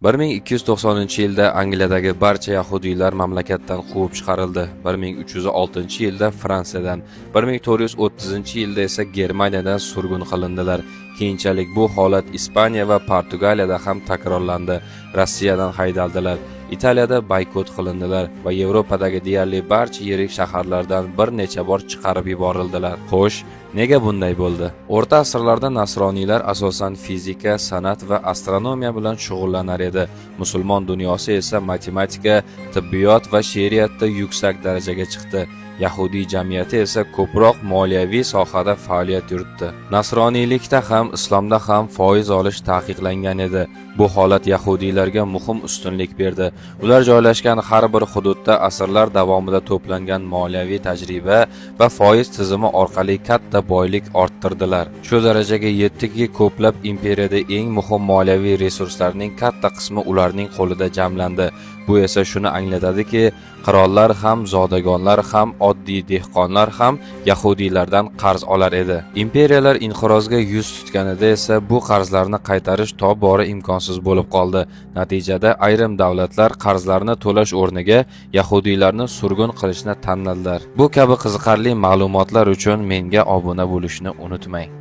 1290-yilda Angliyadagi barcha yahudiylar mamlakatdan quvib chiqarildi. 1306-yilda Fransiyadan, 1430-yilda esa Germaniyadan surgun qilindilar. Keyinchalik bu holat Ispaniya va Portugaliyada ham takrorlandi. Rossiyadan haydaldilar. Italiyada boykot qilindilar va Yevropadagi deyarli barcha yirik shaharlardan bir necha bor chiqarib yuborildilar. Xo'sh, nega bunday bo'ldi? O'rta asrlarda nasroniylar asosan fizika, san'at va astronomiya bilan shug'ullanar edi. Musulmon dunyosi esa matematika, tibbiyot va she'riyatda yuksak darajaga chiqdi. Yahudiy jamiyati esa ko'proq moliyaviy sohada faoliyat yuritdi. Nasroniylikda ham, islomda ham foiz olish taqiqlangan edi. Bu holat yahudiylarga muhim ustunlik berdi. Ular joylashgan har bir hududda asrlar davomida to'plangan moliyaviy tajriba va foiz tizimi orqali katta boylik orttirdilar. Shu darajaga yetdiki, ko'plab imperiyada eng muhim moliyaviy resurslarning katta qismi ularning qo'lida jamlandi. Bu esa shuni anglatadiki, qirollar ham, zodagonlar ham, oddiy dehqonlar ham yahudiylardan qarz olar edi. Imperiyalar inqirozga yuz tutganida esa bu qarzlarni qaytarish tobora imkonsiz bo'lib qoldi. Natijada ayrim davlatlar qarzlarni to'lash o'rniga yahudiylarni surgun qilishni tanladilar. Bu kabi qiziqarli ma'lumotlar uchun menga obuna bo'lishni unutmang.